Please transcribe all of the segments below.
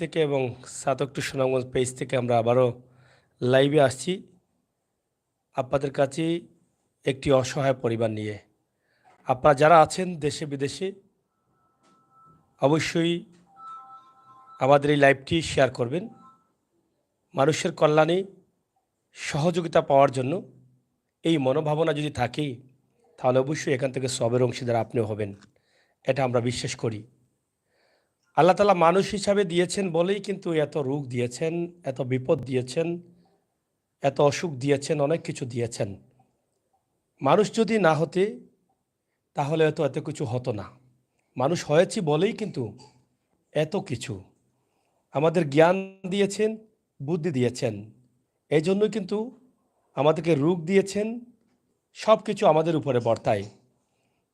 থেকে এবং সাতকটি সুনামগঞ্জ পেজ থেকে আমরা আবারও লাইভে আসছি আপনাদের কাছে একটি অসহায় পরিবার নিয়ে। আপনারা যারা আছেন দেশে বিদেশে অবশ্যই আমাদের এই লাইভটি শেয়ার করবেন। মানুষের কল্যাণে সহযোগিতা পাওয়ার জন্য এই মনোভাবনা যদি থাকে তাহলে অবশ্যই এখান থেকে সবের অংশীদার আপনিও হবেন, এটা আমরা বিশ্বাস করি। আল্লাহ তাআলা মানুষ হিসাবে দিয়েছেন বলেই কিন্তু এত রোগ দিয়েছেন, এত বিপদ দিয়েছেন, এত অসুখ দিয়েছেন, অনেক কিছু দিয়েছেন। মানুষ যদি না হতে তাহলে হয়তো এত কিছু হতো না। মানুষ হয়েছি বলেই কিন্তু এত কিছু আমাদের জ্ঞান দিয়েছেন, বুদ্ধি দিয়েছেন, এই জন্যই কিন্তু আমাদেরকে রোগ দিয়েছেন। সব কিছু আমাদের উপরে বর্তায়।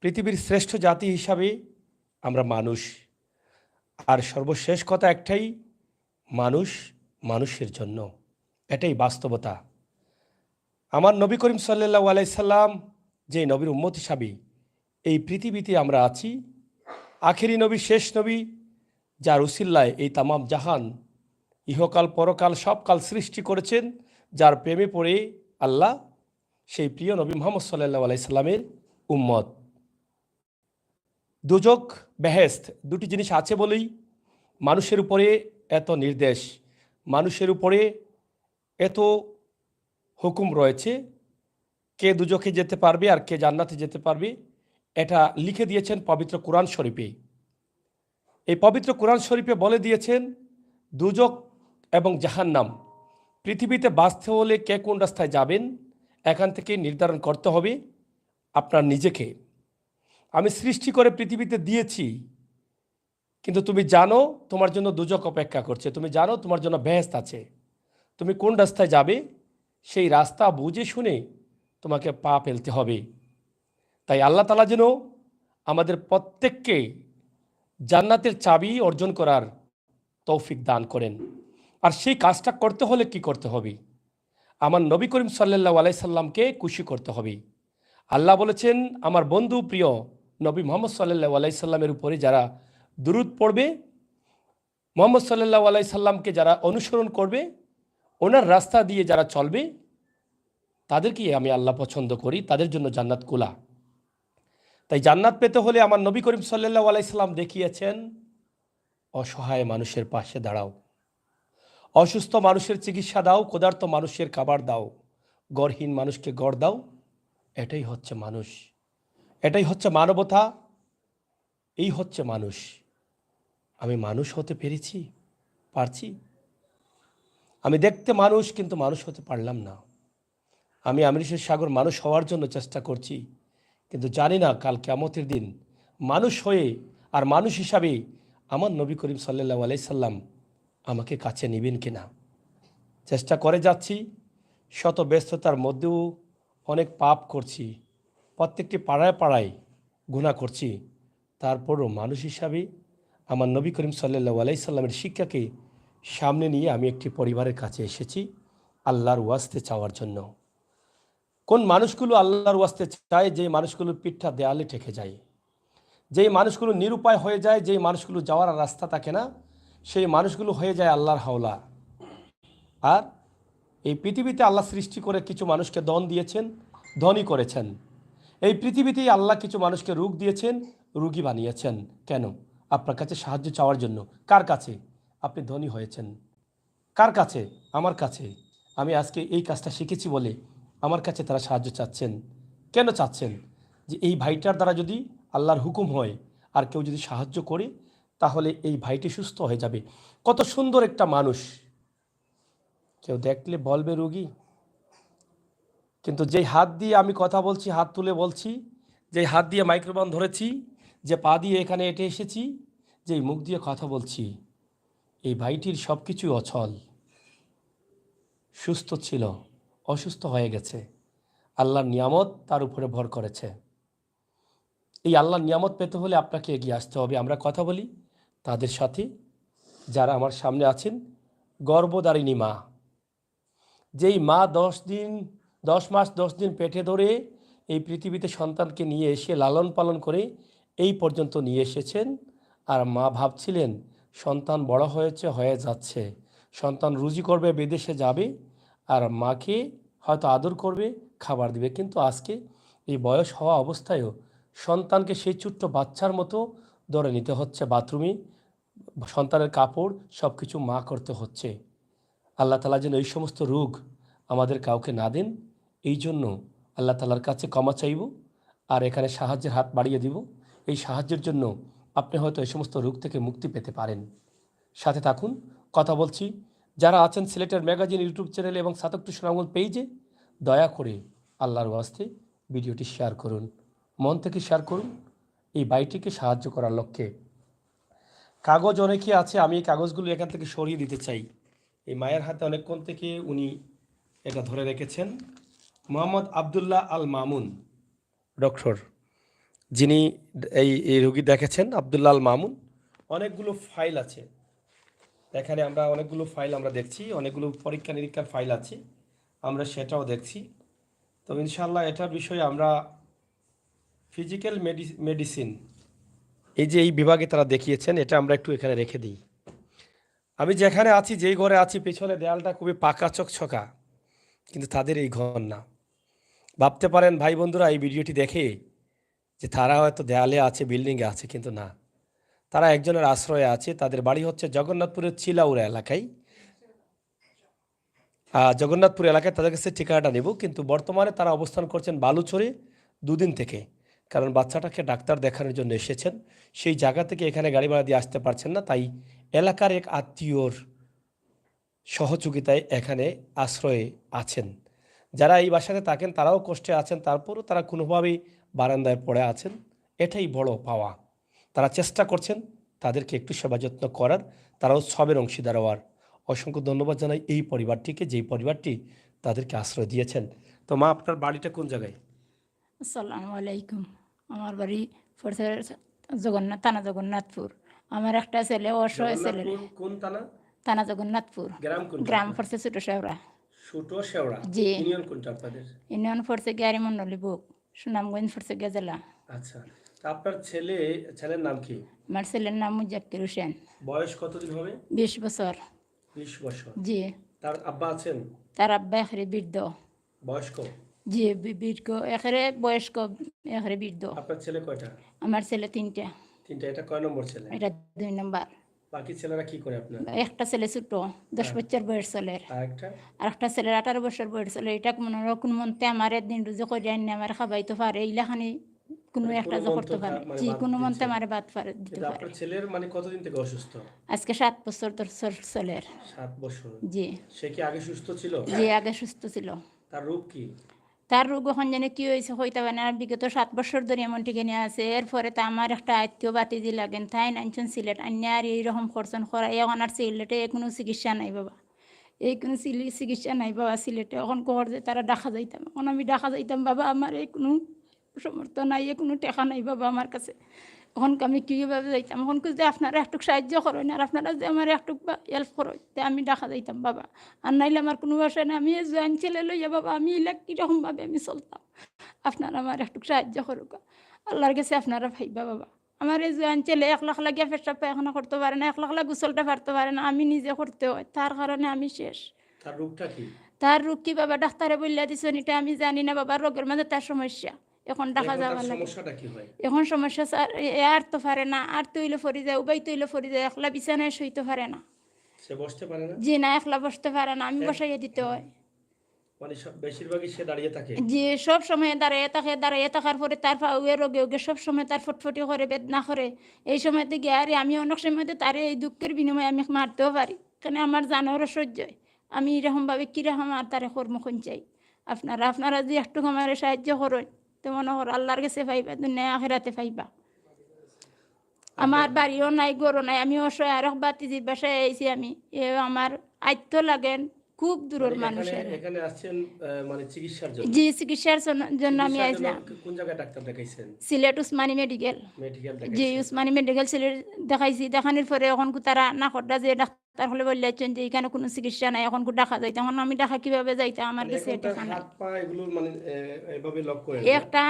পৃথিবীর শ্রেষ্ঠ জাতি হিসাবে আমরা মানুষ। আর সর্বশেষ কথা একটাই, মানুষ মানুষের জন্য, এটাই বাস্তবতা। আমার নবী করিম সাল্লাল্লাহু আলাইহি সাল্লাম যে নবীর উম্মত হিসাবে এই পৃথিবীতে আমরা আছি, আখেরি নবী, শেষ নবী, যার উসিল্লায় এই তামাম জাহান ইহকাল পরকাল সবকাল সৃষ্টি করেছেন, যার প্রেমে পড়ে আল্লাহ সেই প্রিয় নবী মুহাম্মদ সাল্লাল্লাহু আলাইহি সাল্লামের উম্মত। দুজক বেহেশত দুটি জিনিস আছে বলেই মানুষের উপরে এত নির্দেশ, মানুষের উপরে এত হুকুম রয়েছে। কে দুজকে যেতে পারবে আর কে জান্নাতে যেতে পারবে এটা লিখে দিয়েছেন পবিত্র কোরআন শরীফে। এই পবিত্র কোরআন শরীফে বলে দিয়েছেন দুজক এবং জাহান্নাম পৃথিবীতে বাঁচতে হলে কে কোন রাস্তায় যাবেন এখান থেকে নির্ধারণ করতে হবে আপনার নিজেকে। আমি সৃষ্টি করে পৃথিবীতে দিয়েছি, কিন্তু তুমি জানো তোমার জন্য দুজক অপেক্ষা করছে, তুমি জানো তোমার জন্য বেহেশত আছে। তুমি কোন রাস্তায় যাবে সেই রাস্তা বুঝে শুনে তোমাকে পা ফেলতে হবে। তাই আল্লাহ তাআলা যেন আমাদের প্রত্যেককে জান্নাতের চাবি অর্জন করার তৌফিক দান করেন। আর সেই কাজটা করতে হলে কি করতে হবে? আমার নবী করিম সাল্লাল্লাহু আলাইহি সাল্লামকে খুশি করতে হবে। আল্লাহ বলেছেন, আমার বন্ধু প্রিয় নবী মুহাম্মদ সাল্লাল্লাহু আলাইহি সাল্লামের উপরে যারা দুরূদ পড়বে, মুহাম্মদ সাল্লাল্লাহু আলাইহি সাল্লামকে যারা অনুসরণ করবে, ওনার রাস্তা দিয়ে যারা চলবে, তাদেরকেই আমি আল্লাহ পছন্দ করি, তাদের জন্য জান্নাত খোলা। তাই জান্নাত পেতে হলে আমার নবী করিম সাল্লাল্লাহু আলাইহি সাল্লাম দেখিয়েছেন, অসহায় মানুষের পাশে দাঁড়াও, অসুস্থ মানুষের চিকিৎসা দাও, ক্ষুধার্ত মানুষের খাবার দাও, গড়হীন মানুষকে গড় দাও। এটাই হচ্ছে মানুষ, এটাই হচ্ছে মানবতা, এই হচ্ছে মানুষ। আমি মানুষ হতে পেরেছি, পারছি। আমি দেখতে মানুষ, কিন্তু মানুষ হতে পারলাম না। আমি আমৃষের সাগর মানুষ হওয়ার জন্য চেষ্টা করছি, কিন্তু জানি না কাল কিয়ামতের দিন মানুষ হয়ে আর মানুষ হিসাবে আমার নবী করিম সাল্লাল্লাহু আলাইহি সাল্লাম আমাকে কাছে নেবেন কিনা। চেষ্টা করে যাচ্ছি, শত ব্যস্ততার মধ্যেও অনেক পাপ করছি, প্রত্যেকটি পাড়ায় পাড়ায় গুনাহ করছি। তারপরও মানুষ হিসাবে আমার নবী করিম সাল্লাল্লাহু আলাইহি সাল্লামের শিক্ষাকে সামনে নিয়ে আমি একটি পরিবারের কাছে এসেছি আল্লাহর ওয়াস্তে চাওয়ার জন্য। কোন মানুষগুলো আল্লাহর ওয়াস্তে চায়? যে মানুষগুলোর পিঠটা দেয়ালে ঠেকে যায়, যেই মানুষগুলো নিরুপায় হয়ে যায়, যেই মানুষগুলো যাওয়ার রাস্তা থাকে না, সেই মানুষগুলো হয়ে যায় আল্লাহর হাওলা। আর এই পৃথিবীতে আল্লাহ সৃষ্টি করে কিছু মানুষকে ধন দিয়েছেন, ধনী করেছেন। এই পৃথিবীতেই আল্লাহ কিছু মানুষকে রোগ দিয়েছেন, রোগী বানিয়েছেন। কেন? আপনার কাছে সাহায্য চাওয়ার জন্য। কার কাছে? আপনি ধনী হয়েছেন কার কাছে? আমার কাছে। আমি আজকে এই কাজটা শিখেছি বলে আমার কাছে তারা সাহায্য চাচ্ছেন। কেন চাচ্ছেন? যে এই ভাইটার দ্বারা যদি আল্লাহর হুকুম হয় আর কেউ যদি সাহায্য করে, তাহলে এই ভাইটি সুস্থ হয়ে যাবে। কত সুন্দর একটা মানুষ, কেউ দেখলে বলবে রোগী, কিন্তু যেই হাত দিয়ে আমি কথা বলছি, হাত তুলে বলছি, যেই হাত দিয়ে মাইক্রোফোন ধরেছি, যে পা দিয়ে এখানে এটে এসেছি, যেই মুখ দিয়ে কথা বলছি, এই ভাইটির সব কিছুই অচল। সুস্থ ছিল, অসুস্থ হয়ে গেছে, আল্লাহর নিয়ামত তার উপরে ভর করেছে। এই আল্লাহর নিয়ামত পেতে হলে আপনাকে এগিয়ে আসতে হবে। আমরা কথা বলি তাদের সাথে যারা আমার সামনে আছেন, গর্ভধারিণী মা, যেই মা 10 মাস 10 দিন পেটে ধরে এই পৃথিবীতে সন্তানকে নিয়ে এসে লালন পালন করে এই পর্যন্ত নিয়ে এসেছেন। আর মা ভাবছিলেন সন্তান বড় হয়েছে, হয়ে যাচ্ছে, সন্তান রুজি করবে, বিদেশে যাবে, আর মাকে হয়তো আদর করবে, খাবার দিবে। কিন্তু আজকে এই বয়স হওয়া অবস্থায়ও সন্তানকে সেই ছোট্ট বাচ্চার মতো ধরে নিতে হচ্ছে, বাথরুমে সন্তানের কাপড় সব কিছু মা করতে হচ্ছে। আল্লাহ তালা যেন এই সমস্ত রোগ আমাদের কাউকে না দেন, এই জন্য আল্লাহ তালার কাছে ক্ষমা চাইব, আর এখানে সাহায্যের হাত বাড়িয়ে দিব। এই সাহায্যের জন্য আপনি হয়তো এই সমস্ত রোগ থেকে মুক্তি পেতে পারেন। সাথে থাকুন, কথা বলছি। যারা আছেন সিলেটের ম্যাগাজিন ইউটিউব চ্যানেলে এবং সাতকটি সুনামগঞ্জ পেজে, দয়া করে আল্লাহর ওয়াস্তে ভিডিওটি শেয়ার করুন, মন থেকে শেয়ার করুন এই ভাইটিকে সাহায্য করার লক্ষ্যে। কাগজ অনেকই আছে, আমি এই কাগজগুলো এখান থেকে সরিয়ে দিতে চাই। এই মায়ের হাতে অনেকক্ষণ থেকে উনি এটা ধরে রেখেছেন। মোহাম্মদ আবদুল্লাহ আল মামুন ডক্টর, যিনি এই রোগী দেখেছেন, আবদুল্লাহ আল মামুন। অনেকগুলো ফাইল আছে এখানে, আমরা অনেকগুলো ফাইল আমরা দেখছি, অনেকগুলো পরীক্ষা নিরীক্ষার ফাইল আছে, আমরা সেটাও দেখছি। তো ইনশাআল্লাহ এটার বিষয়ে আমরা ফিজিক্যাল মেডিসিন এই যে এই বিভাগে তারা দেখিয়েছেন, এটা আমরা একটু এখানে রেখে দিই। আমি যেখানে আছি, যেই ঘরে আছি, পেছনে দেয়ালটা খুবই পাকা চকচকা, কিন্তু তাদের এই ঘর না। ভাবতে পারেন ভাই বন্ধুরা এই ভিডিওটি দেখে যে তারা হয়তো দেয়ালে আছে, বিল্ডিংয়ে আছে, কিন্তু না, তারা একজনের আশ্রয়ে আছে। তাদের বাড়ি হচ্ছে জগন্নাথপুরের চিলাউড়া এলাকায়। জগন্নাথপুর এলাকায় তাদের কাছে ঠিকানাটা নেব, কিন্তু বর্তমানে তারা অবস্থান করছেন বালুচরে দুদিন থেকে, কারণ বাচ্চাটাকে ডাক্তার দেখানোর জন্য এসেছেন। সেই জায়গা থেকে এখানে গাড়ি ভাড়া দিয়ে আসতে পারছেন না, তাই এলাকার এক আত্মীয়র সহযোগিতায় এখানে আশ্রয়ে আছেন। যারা এই বাসাতে থাকেন তারাও কষ্টে আছেন, তারপরও তারা কোনোভাবেই বারান্দায় পড়ে আছেন। এটাই বড় পাওয়া। তারা চেষ্টা করছেন তাদেরকে একটু সেবা যত্ন করার, তারাও সবের অংশীদার হওয়ার। অসংখ্য ধন্যবাদ জানাই এই পরিবারটিকে, যেই পরিবারটি তাদেরকে আশ্রয় দিয়েছেন। তো মা, আপনার বাড়িটা কোন জায়গায়? আসসালামু আলাইকুম। আমার বাড়ি পড়ছে থানা জগন্নাথপুর। আমার একটা ছেলে, অসহায় ছেলে। জগন্নাথপুর কোন থানা? থানা জগন্নাথপুর। গ্রাম কোনটা গ্রাম আপনার? পড়ছে ছোট শেওড়া। ছোট শেওড়া। জি। ইউনিয়ন কোনটা আপনাদের? ইউনিয়ন পড়ছে গ্যারি মন্ডলী বুক, সুনামগঞ্জ পড়ছে গেজেলা। আচ্ছা, তা আপনার ছেলের নাম কি? আমার ছেলের নাম মুজাক্কির হোসেন। বয়স কতদিন হবে? 20 বছর। 20 বছর। জি। তার আব্বা আছেন? তার আব্বা এখরে বৃদ্ধ। বয়স্ক? জি, বৃদ্ধ এখরে বয়স্ক, এখরে বৃদ্ধ। আপনার ছেলে কয়টা? আমার ছেলে 3টা। এটা কয় নম্বর ছেলে? এটা 2 নম্বর। বাকি ছেলেরা কি করে আপনার? একটা ছেলে ছোট, 10 বছর বয়স ছেলের। আর একটা ছেলের 18 বছর বয়স ছেলে। এটা কোনো মন্তে আমার দিন রুজু করে আনি আমার খাবাইতে পারে, এইলাখানি কোনো একটা যে করতে পারে। জি, কোনো মন্তে আমার বাদ পারে দিতে পারে। আপনার ছেলের মানে কতদিন থেকে অসুস্থ? আজকে 7 বছর ছেলের। 7 বছর? জি। সে কি আগে সুস্থ ছিল? জি, আগে সুস্থ ছিল। তার রোগ কি? তার রোগ এখন জানি কি হয়েছে হইতে পারে না, বিগত 7 বছর ধরে এমন টিকে নিয়ে আছে। এরপরে তো আমার একটা আত্মীয় বাতিজি লাগেন, তাই আনছেন সিলেট, আন্য আর এইরকম করছেন করা। এখন আর সিলেটে কোনো চিকিৎসা নাই বাবা, এই কোনো চিকিৎসা নাই বাবা সিলেটে। এখন কর যে তারা দেখা যাইতাম, এখন আমি দেখা যাইতাম বাবা, আমার এই কোনো সমর্থ নাই, কোনো টেকা নাই বাবা আমার কাছে। এখন আমি কীভাবে যাইতাম? এখন যে আপনারা একটু সাহায্য করেন, আর আপনারা যে আমার একটু হেল্প করেন, তে আমি দেখা যাইতাম বাবা। আর নাইলে আমার কোনো বাসা না, আমি জয়েন ছেলে লইয়া বাবা, আমি এলা কীরকমভাবে আমি চলতাম। আপনারা আমার একটু সাহায্য করুক, আল্লাহর কাছে আপনারা ভাইবা বাবা। আমার এই জয়েন ছেলে 1 লাখ লাগিয়া পেশাব পায়খানা করতে পারে না, 1 লাখ লাখ গোসলটা পারতে পারে না, আমি নিজে করতে হয়, তার কারণে আমি শেষ। তার রোগটা কি? তার রোগ কি বাবা ডাক্তারে বললা দিছেন, এটা আমি জানি না বাবা। রোগের মাঝে তার সমস্যা, এখন দেখা যাওয়া লাগে। সমস্যাটা কি হয় এখন? সমস্যা স্যার, আর তো পারে না, আর তৈলে ফরি যায়, উবাই তৈলে ফরি যায়, একলা বিছানায় শুইতে পারে না। সে বসতে পারে না? জি না, একলা বসতে পারে না, আমি বসাইয়া দিতে হয়। মানে বেশিরভাগই সে দাঁড়িয়ে থাকে? জি, সব সময় দাঁড়িয়ে থাকে। দাঁড়িয়ে থাকার পরে তার পাউয়ে রোগে ওগে সব সময় তার ফটফটি করে, বেদনা করে। এই সময় থেকে আরে আমি অনেক সময় তারে এই দুঃখের বিনিময়ে আমি মারতেও পারি, কেন আমার জানোয়ারও সহ্য হয়। আমি এরকমভাবে কীরকম আর তারে কর্মক্ষণ চাই। আপনারা যে একটু আমার সাহায্য করেন, তো মনে কর আল্লাহর কাছে পাইবা, দুনিয়া আখিরাতে পাইবা। আমার বাড়িও নাই, গরু নাই, আমি অসহায়। আর বাতিজির বাসায় আইছি আমি, আমার আইতো লাগেন, খুব দূরের মানুষের। এখানে আসছেন মানে চিকিৎসার জন্য? জি, চিকিৎসার জন্য আমি আইছিলাম। কোন জায়গায় ডাক্তার দেখাইছেন? সিলেট উসমানী মেডিকেল। জি, উসমানী মেডিকেল সিলেট দেখাইছি। দেখানোর পরে এখন তারা না খড্ডা যে তারপরে বললেন যে এখানে কোনো চিকিৎসা নাই, এখন ঢাকা যাইতে। এখন আমি ঢাকা কিভাবে যাইতে, আমার মানে কাছে এখন তার টাকা নাই। হাত পা এগুলোর মানে এভাবে লক করেন না? একটা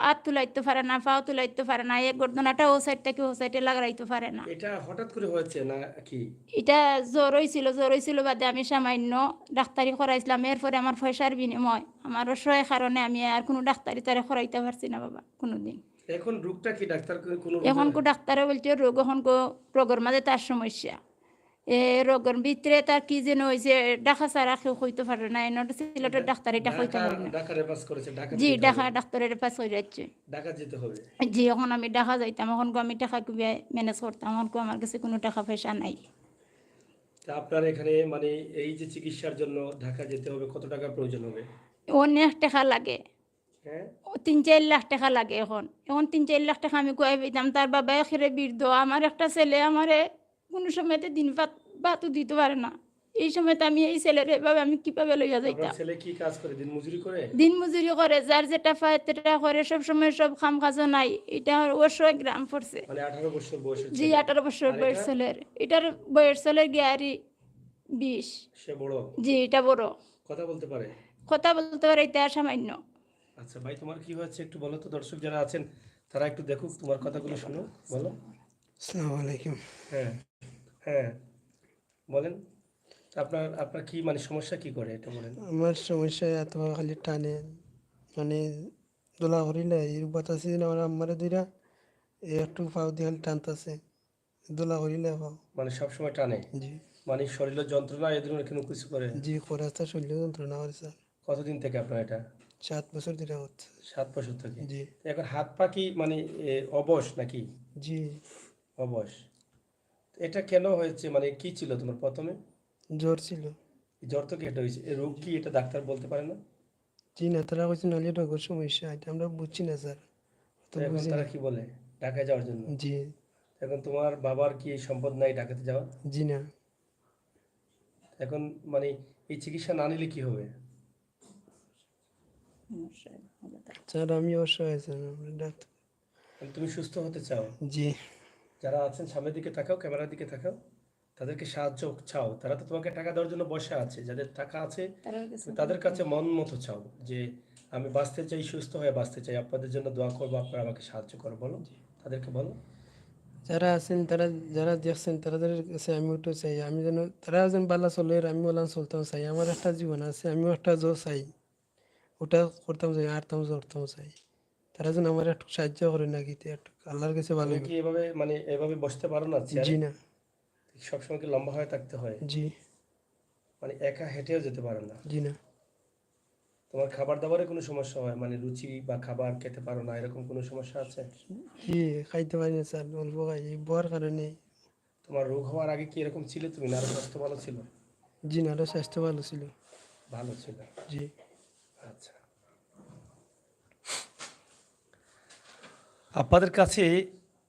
হাত তুলাইতে পারে না, পাও তুলাইতে পারে না, এক গর্দনাটা ও সাইড থেকে ও সাইডে লাগাইতে পারে না। এটা হঠাৎ করে হয়েছে না কি? এটা জ্বর হয়েছিল বাদে আমি সামান্য ডাক্তারি করাইছিলাম। এরপরে আমার পয়সার বিনিময়, আমার অসহায় কারণে আমি আর কোনো ডাক্তারি তারে করাইতে পারছি না বাবা কোনোদিন। এখন রোগটা কি ডাক্তার কোনো রোগ এখন জানে? কো ডাক্তারে বলছে রোগ, এখন কো রোগের মাঝে তার সমস্যা, এ রোগের ভিতরে তার কি যেন হয়েছে, ডাকা ছাড়া কেউ কইতে পারে না। এনে সিলেটের ডাক্তার এটা কইতে ঢাকা পারে না। ঢাকা রেফার করেছে, ঢাকা জি, যেতে ডাকা হবে। ডাক্তারের পাশ হয়ে যাচ্ছে। ঢাকা যেতে হবে। জি, এখন আমি ডাকা যাইতাম, এখন কো আমি টাকা কিভাবে ম্যানেজ করতাম, এখন কো আমার কাছে কোনো টাকা পয়সা নাই। তা আপনার এখানে মানে এই যে চিকিৎসার জন্য ঢাকা যেতে হবে, কত টাকার প্রয়োজন হবে? অনেক টাকা লাগে, হ্যাঁ, ও ৩-৪ লাখ টাকা লাগে। এখন ৩-৪ লাখ টাকা আমি কয়ে পেতাম। তার বাবা একেবারে বৃদ্ধ, আমার একটা ছেলে আমারে কোনো সময়তে দিন ভাতও দিতে পারে না। এই সময়তে আমি এই ছেলের এভাবে আমি কিভাবে লইয়া আপনার যাইতাম। ছেলে কি কাজ করে, দিন মজুরি করে? দিন মজুরি করে, যার যেটা পায় সেটা করে, সব সময় সব কাম কাজও নাই। এটা অবশ্যই গ্রাম পড়ছে। মানে 18 বছর বয়সের জি, ছেলে। 18 বছর আর বয়স এটা ছেলের। এটার বয়স ছেলের গিয়ারি 20। সে বড়, জি, এটা বড়, কথা বলতে পারে? কথা বলতে পারে, এটা সামান্য। আচ্ছা ভাই, তোমার কি হয়েছে একটু বলো তো, দর্শক যারা আছেন তারা একটু দেখুক, তোমার কথাগুলো শুনো, বলো। আসসালামু আলাইকুম। হ্যাঁ, হ্যাঁ, বলেন। আপনার আপনার কি মানে সমস্যা কি করে এটা বলেন। আমার সমস্যা এত খালি টানে, মানে দোলা করিলে এই বাতাসি না আমার আমারে দুইরা একটু পাও দিয়ে খালি টানতেছে, দোলা করিলে পাও। মানে সবসময় টানে? জি মানে শরীরের যন্ত্রণা এই ধরনের কোনো কিছু করে? জি, করে আসতে শরীর যন্ত্রণা করছে। কতদিন থেকে আপনার এটা? 7 বছর ধরে হচ্ছে। 7 বছর থেকে? জি এখন হাত পা কি মানে অবশ নাকি? জি, অবশ। এটা কেন হয়েছে, মানে কি ছিল তোমার প্রথমে? জ্বর ছিল। জ্বর তো কি এটা হয়েছে, এই রোগ কি এটা ডাক্তার বলতে পারে না? জি না, তারা কইছে নাহলে রোগের সমস্যা, এটা আমরা বুঝছি না স্যার, তো তো এখন বুঝি তারা না। কি বলে ঢাকায় যাওয়ার জন্য? জি এখন তোমার বাবার কি এই সম্পদ নাই ঢাকাতে যাওয়ার? জি না এখন মানে এই চিকিৎসা না নিলে কি হবে? স্যার, আমি অসহায় স্যার, আমরা ডাক্তার। মানে তুমি সুস্থ হতে চাও? জি যারা আছেন সামনের দিকে তাকাও, ক্যামেরার দিকে তাকাও, তাদেরকে সাহায্য চাও। তারা তো তোমাকে টাকা দেওয়ার জন্য বসে আছে, যাদের টাকা আছে তুমি তাদের কাছে মন মতো চাও যে আমি বাঁচতে চাই, সুস্থ হয়ে বাঁচতে চাই, আপনাদের জন্য দোয়া করবো, আপনারা আমাকে সাহায্য করো, বলো, তাদেরকে বলো। যারা আছেন, তারা যারা দেখছেন তাদের কাছে আমি ওটা চাই, আমি যেন তারা যেন বালা চলে, আমি বললাম চলতাম চাই। আমার একটা জীবন আছে, আমিও একটা জো চাই, ওটা করতাম চাই, আরতাম জোরতাম চাই। তারা যেন আমার একটু সাহায্য করে নাকি, একটু আল্লাহর কাছে ভালো। তুমি কি এভাবে মানে এভাবে বসতে পারো না চেয়ারে? জি না সবসময় কি লম্বা হয়ে থাকতে হয়? জি মানে একা হেঁটেও যেতে পারো না? জি না তোমার খাবার দাবারে কোনো সমস্যা হয়, মানে রুচি বা খাবার খেতে পারো না, এরকম কোনো সমস্যা আছে? জি, খাইতে পারি না স্যার, অল্প খাই, এই বর কারণে। তোমার রোগ হওয়ার আগে কি এরকম ছিল তুমি, না আরো স্বাস্থ্য ভালো ছিল? জি না, আরও স্বাস্থ্য ভালো ছিল। ভালো ছিল। জি আচ্ছা, আপনাদের কাছে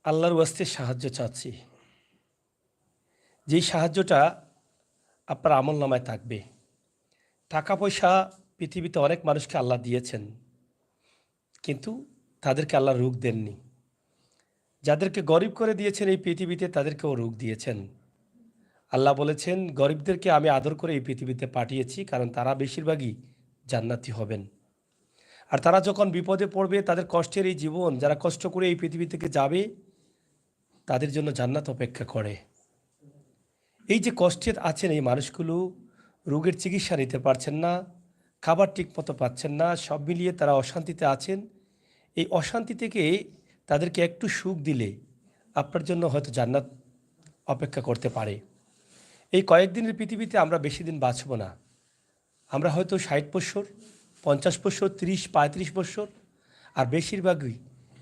আল্লাহর ওয়াস্তে সাহায্য চাচ্ছি, যেই সাহায্যটা আপনার আমল নামায় থাকবে। টাকা পয়সা পৃথিবীতে অনেক মানুষকে আল্লাহ দিয়েছেন, কিন্তু তাদেরকে আল্লাহ রোগ দেননি। যাদেরকে গরিব করে দিয়েছেন এই পৃথিবীতে, তাদেরকেও রোগ দিয়েছেন। আল্লাহ বলেছেন, গরিবদেরকে আমি আদর করে এই পৃথিবীতে পাঠিয়েছি, কারণ তারা বেশিরভাগই জান্নাতি হবেন। আর তারা যখন বিপদে পড়বে, তাদের কষ্টের এই জীবন, যারা কষ্ট করে এই পৃথিবী থেকে যাবে, তাদের জন্য জান্নাত অপেক্ষা করে। এই যে কষ্টে আছেন এই মানুষগুলো, রোগের চিকিৎসা নিতে পারছেন না, খাবার ঠিকমতো পাচ্ছেন না, সব মিলিয়ে তারা অশান্তিতে আছেন। এই অশান্তি থেকে তাদেরকে একটু সুখ দিলে আপনার জন্য হয়তো জান্নাত অপেক্ষা করতে পারে। এই কয়েকদিনের পৃথিবীতে আমরা বেশি দিন বাঁচব না। আমরা হয়তো 60 বছর, 50 বছর, 30-35 বছর, আর বেশিরভাগই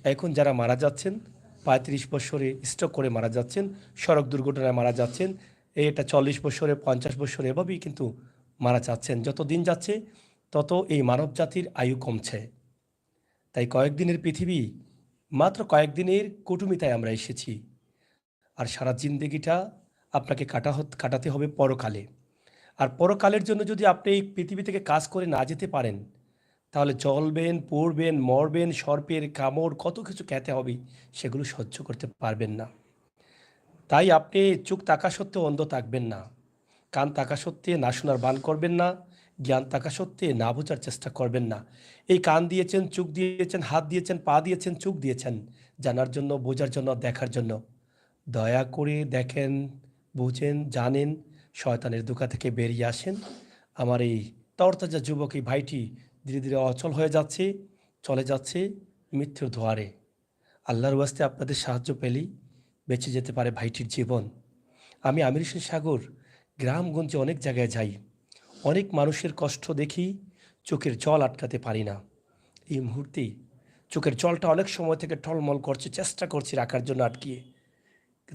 এখন যারা মারা যাচ্ছেন 35 বছরে স্ট্রোক করে মারা যাচ্ছেন, সড়ক দুর্ঘটনায় মারা যাচ্ছেন, এটা 40 বছরে, 50 বছরে, এভাবেই কিন্তু মারা যাচ্ছেন। যত দিন যাচ্ছে তত এই মানব জাতির আয়ু কমছে। তাই কয়েকদিনের পৃথিবী, মাত্র কয়েকদিনের কুটুমিতায় আমরা এসেছি, আর সারা জিন্দেগিটা আপনাকে কাটাতে হবে পরকালে। আর পরকালের জন্য যদি আপনি এই পৃথিবী থেকে কাজ করে না যেতে পারেন, তাহলে জ্বলবেন, পড়বেন, মরবেন, সর্পের কামড়, কত কিছু খেতে হবে, সেগুলো সহ্য করতে পারবেন না। তাই আপনি চোখ থাকা সত্ত্বেও অন্ধ থাকবেন না। কান থাকা সত্ত্বে না শোনার বান করবেন না, জ্ঞান থাকা সত্ত্বে না বোঝার চেষ্টা করবেন না। এই কান দিয়েছেন, চোখ দিয়েছেন, হাত দিয়েছেন, পা দিয়েছেন, চোখ দিয়েছেন জানার জন্য, বোঝার জন্য, দেখার জন্য। দয়া করে দেখেন, বুঝেন, জানেন, শয়তানের ধোঁকা থেকে বেরিয়ে আসেন। আমার এই তরতাজা যুবক এই ভাইটি ধীরে ধীরে অচল হয়ে যাচ্ছে, চলে যাচ্ছে মৃত্যুর দুয়ারে। আল্লাহর ওয়াস্তে আপনাদের সাহায্য পেলেই বেঁচে যেতে পারে ভাইটির জীবন। আমি আমির হোসেন সাগর গ্রামগঞ্জে অনেক জায়গায় যাই, অনেক মানুষের কষ্ট দেখি, চোখের জল আটকাতে পারি না। এই মুহূর্তে চোখের জলটা অনেক সময় থেকে টলমল করছে, চেষ্টা করছি রাখার জন্য আটকিয়ে,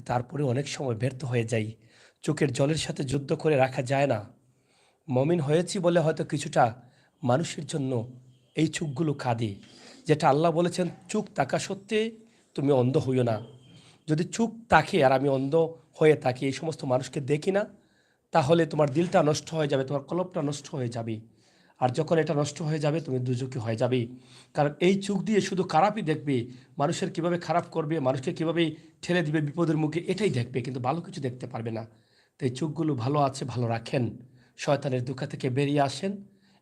তারপরে অনেক সময় ব্যর্থ হয়ে যাই। চোখের জলের সাথে যুদ্ধ করে রাখা যায় না। মমিন হয়েছি বলে হয়তো কিছুটা মানুষের জন্য এই চোখগুলো কাঁদে, যেটা আল্লাহ বলেছেন চোখ থাকা সত্ত্বে তুমি অন্ধ হইও না। যদি চোখ তাকে আর আমি অন্ধ হয়ে থাকি, এই সমস্ত মানুষকে দেখি না, তাহলে তোমার দিলটা নষ্ট হয়ে যাবে, তোমার কলবটা নষ্ট হয়ে যাবে। আর যখন এটা নষ্ট হয়ে যাবে তুমি দুজকি হয়ে যাবে। কারণ এই চোখ দিয়ে শুধু খারাপই দেখবে, মানুষের কিভাবে খারাপ করবে, মানুষকে কিভাবে ঠেলে দিবে বিপদের মুখে, এটাই দেখবে, কিন্তু ভালো কিছু দেখতে পারবে না। তো এই চোখগুলো ভালো আছে, ভালো রাখেন, শয়তানের ধোঁকা থেকে বেরিয়ে আসেন,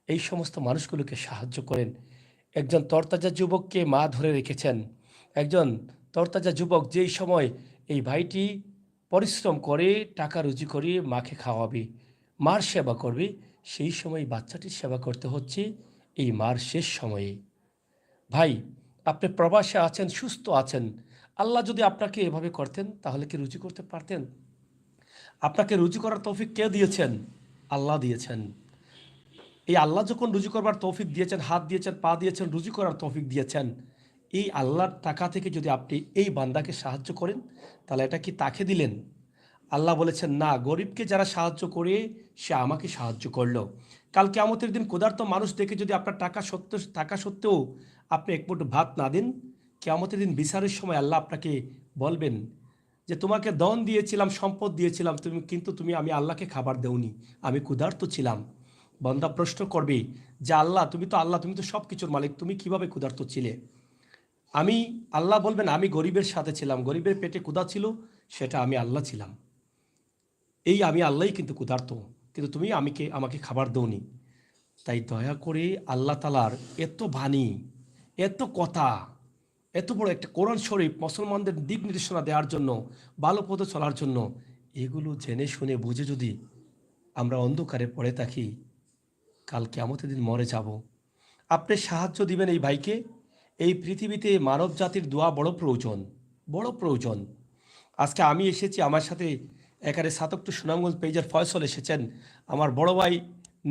এই সমস্ত মানুষগুলোকে সাহায্য করেন। একজন তরতাজা যুবককে মা ধরে রেখেছেন, একজন তরতাজা যুবক যেই সময় এই ভাইটি পরিশ্রম করে টাকা রুজি করে মাকে খাওয়াবে, মার সেবা করবে, সেই সময় বাচ্চাটির সেবা করতে হচ্ছে এই মার শেষ সময়ে। ভাই, আপনি প্রবাসে আছেন, সুস্থ আছেন, আল্লাহ যদি আপনাকে এভাবে করতেন তাহলে কি রুজি করতে পারতেন? আপনাকে রুজি করার তৌফিক কে দিয়েছেন? আল্লাহ দিয়েছেন। এই আল্লাহ যখন রুজি করবার তৌফিক দিয়েছেন, হাত দিয়েছেন, পা দিয়েছেন, রুজি করার তৌফিক দিয়েছেন, এই আল্লাহর টাকা থেকে যদি আপনি এই বান্দাকে সাহায্য করেন, তাহলে এটা কি তাকে দিলেন? আল্লাহ বলেছেন না, গরিবকে যারা সাহায্য করে সে আমাকে সাহায্য করলো। কাল কিয়ামতের দিন ক্ষুধার্ত মানুষ দেখে যদি আপনার টাকা সত্ত্বেও আপনি এক মুঠো ভাত না দেন, কিয়ামতের দিন বিচারের সময় আল্লাহ আপনাকে বলবেন যে তোমাকে ধন দিয়েছিলাম, সম্পদ দিয়েছিলাম, তুমি আমি আল্লাহকে খাবার দেওনি, আমি ক্ষুধার্ত ছিলাম। বান্দা প্রশ্ন করবে যে আল্লাহ, তুমি তো সব কিছুর মালিক, তুমি কিভাবে ক্ষুধার্ত ছিলে? আল্লাহ বলবেন আমি গরিবের সাথে ছিলাম, গরিবের পেটে ক্ষুধা ছিল, সেটা আমি আল্লাহ ছিলাম। এই আমি আল্লাহই কিন্তু ক্ষুধার্ত, কিন্তু তুমি আমাকে খাবার দওনি। তাই দয়া করে আল্লাহ তালার এত বাণী, এত কথা, এত বড় একটা কোরআন শরীফ মুসলমানদের দিক নির্দেশনা দেওয়ার জন্য, ভালো পথে চলার জন্য, এগুলো জেনে শুনে বুঝে যদি আমরা অন্ধকারে পড়ে থাকি, কাল কিয়ামতের দিন মরে যাব। আপনি সাহায্য দিবেন এই ভাইকে। এই পৃথিবীতে মানব জাতির দোয়া বড় প্রয়োজন, বড় প্রয়োজন। আজকে আমি এসেছি, আমার সাথে এখানে সাতকটু সুনামগঞ্জ পেজের ফয়সল এসেছেন, আমার বড় ভাই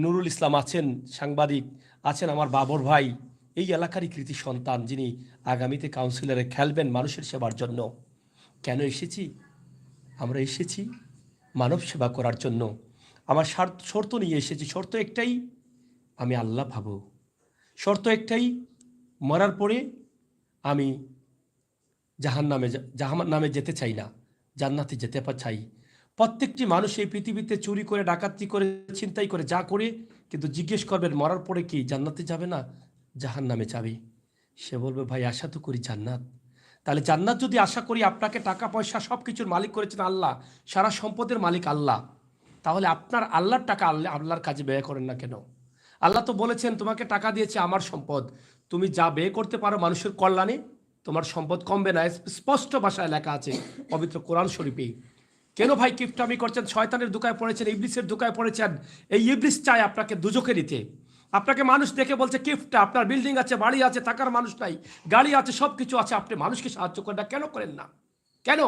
নুরুল ইসলাম আছেন, সাংবাদিক আছেন, আমার বাবর ভাই, এই এলাকারই কৃতি সন্তান, যিনি আগামীতে কাউন্সিলরে খেলবেন মানুষের সেবার জন্য। কেন এসেছি? আমরা এসেছি মানব সেবা করার জন্য। আমার শর্ত নিয়ে এসেছি, শর্ত একটাই, আমি আল্লাহ ভাবো। শর্ত একটাই, মরার পরে আমি জাহান্নামে যেতে চাই না, জান্নাতে যেতে চাই। প্রত্যেকটি মানুষ এই পৃথিবীতে চুরি করে, ডাকাতি করে, ছিনতাই করে, যা করে, কিন্তু জিজ্ঞেস করবেন মরার পরে কি জান্নাতে যাবে না জাহান্নামে যাবে? সে বলবে ভাই আশা তো করি জান্নাত। তাহলে জান্নাত যদি আশা করি, আপনাকে টাকা পয়সা সব কিছুর মালিক করেছেন আল্লাহ, সারা সম্পদের মালিক আল্লাহ, তাহলে আপনার আল্লাহর টাকা আল্লাহর কাজে ব্যয় করেন না কেন? আল্লাহ তো বলেছেন তোমাকে টাকা দিয়েছে আমার সম্পদ, তুমি যা ব্যয় করতে পারো মানুষের কল্যাণে, তোমার সম্পদ কমবে না। স্পষ্ট ভাষায় লেখা আছে পবিত্র কোরআন শরীফে। কেন ভাই কিপটামি করছেন? শয়তানের ধোঁকায় পড়েছেন, ইবলিসের ধোঁকায় পড়েছেন। এই ইবলিস চায় আপনাকে দুজকে নিতে। আপনাকে মানুষ দেখে বলছে কিপটা, আপনার বিল্ডিং আছে, বাড়ি আছে, থাকার মানুষ নাই, গাড়ি আছে, সব কিছু আছে, আপনি মানুষকে সাহায্য করেন না। কেন করেন না? কেন?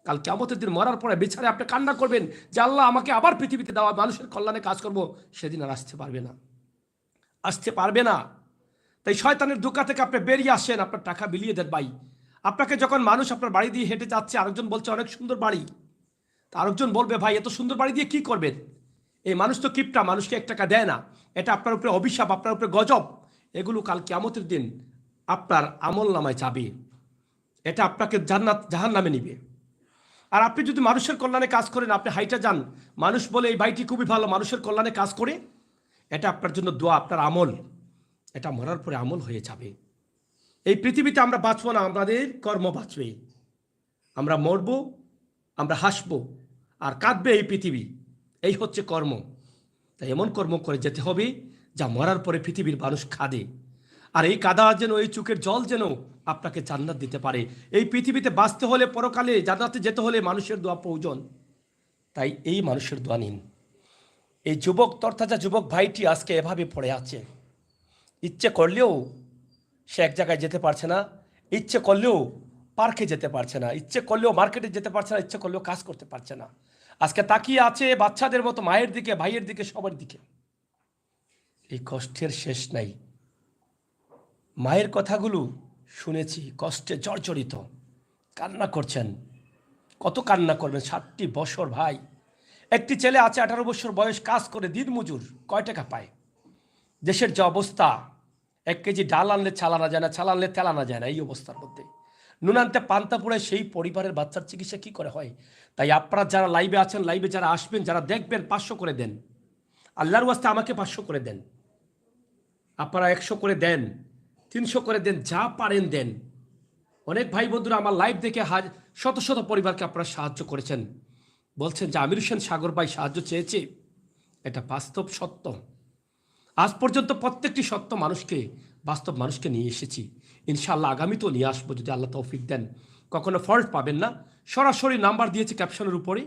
কাল কিয়ামতের দিন মরার পরে বিচারে আপনি কান্না করবেন যে আল্লাহ আমাকে আবার পৃথিবীতে দেওয়া, মানুষের কল্যাণে কাজ করব। সেদিন আর আসতে পারবে না, আসতে পারবে না। তাই শয়তানের ধোঁকা থেকে আপনি বেরিয়ে আসেন, আপনার টাকা বিলিয়ে দেন ভাই। আপনাকে যখন মানুষ আপনার বাড়ি দিয়ে হেঁটে যাচ্ছে, আরেকজন বলছে অনেক সুন্দর বাড়ি, তা আরেকজন বলবে ভাই এত সুন্দর বাড়ি দিয়ে কি করবেন? এই মানুষ তো কিপটা, মানুষকে 1 টাকা দেয় না। এটা আপনার উপরে অভিশাপ, আপনার উপরে গজব। এগুলো কাল কিয়ামতের দিন আপনার আমল নামায় যাবে, এটা আপনাকে জাহান্নামে নিবে। আর আপনি যদি মানুষের কল্যাণে কাজ করেন, আপনি হাইটা যান, মানুষ বলে এই ভাইটি খুবই ভালো, মানুষের কল্যাণে কাজ করে, এটা আপনার জন্য দোয়া, আপনার আমল, এটা মরার পরে আমল হয়ে যাবে। এই পৃথিবীতে আমরা বাঁচবো না, আমাদের কর্ম বাঁচবে। আমরা মরবো, আমরা হাসবো, আর কাঁদবে এই পৃথিবী। এই হচ্ছে কর্ম। তাই এমন কর্ম করে যেতে হবে যা মরার পরে পৃথিবীর মানুষ খাদে। আর এই কাদা যেন, এই চোখের জল যেন আপনাকে জান্নাত দিতে পারে। এই পৃথিবীতে বাঁচতে হলে, পরকালে জান্নাতে যেতে হলে মানুষের দোয়া প্রয়োজন। তাই এই মানুষের দোয়া নিন। এই যুবক তরতাজা যুবক ভাইটি আজকে এভাবে পড়ে আছে, ইচ্ছে করলেও সে এক জায়গায় যেতে পারছে না, ইচ্ছে করলেও পার্কে যেতে পারছে না, ইচ্ছে করলেও মার্কেটে যেতে পারছে না, ইচ্ছে করলেও কাজ করতে পারছে না। আজকে তাকিয়ে আছে বাচ্চাদের মতো মায়ের দিকে, ভাইয়ের দিকে, সবার দিকে। এই কষ্টের শেষ নাই। মায়ের কথাগুলো শুনেছি, কষ্টে জর্জরিত, কান্না করছেন। কত কান্না করবেন? 7টি বছর ভাই। একটি ছেলে আছে 18 বছর বয়স, কাজ করে দিনমজুর, কয় টাকা পায়? দেশের যে অবস্থা, 1 কেজি ডাল আনলে চাল আনা যায় না, চাল আনলে তেল আনা যায় না। এই অবস্থার মধ্যে নুন আনতে পান্তা পোড়ায় সেই পরিবারের বাচ্চার চিকিৎসা কি করে হয়? তাই আপনারা যারা লাইভে আছেন, লাইভে যারা আসবেন, যারা দেখবেন, 500 করে দেন। আল্লাহর ওয়াস্তে আমাকে 500 করে দেন। আপনারা 100 করে দেন, 300 করে দেন, যা পারেন দেন। অনেক ভাই বন্ধুরা আমার লাইভ দেখে শত শত পরিবারকে আপনারা সাহায্য করেছেন। বলছেন যে আমির হোসেন সাগর ভাই সাহায্য চেয়েছে। এটা বাস্তব সত্য। আজ পর্যন্ত প্রত্যেকটি সত্য মানুষকে, বাস্তব মানুষকে নিয়ে এসেছি। ইনশাআল্লাহ আগামীতেও নিয়ে আসবো যদি আল্লাহ তৌফিক দেন। কখনো ফল্ট পাবেন না। সরাসরি নাম্বার দিয়েছি ক্যাপশনের উপরে,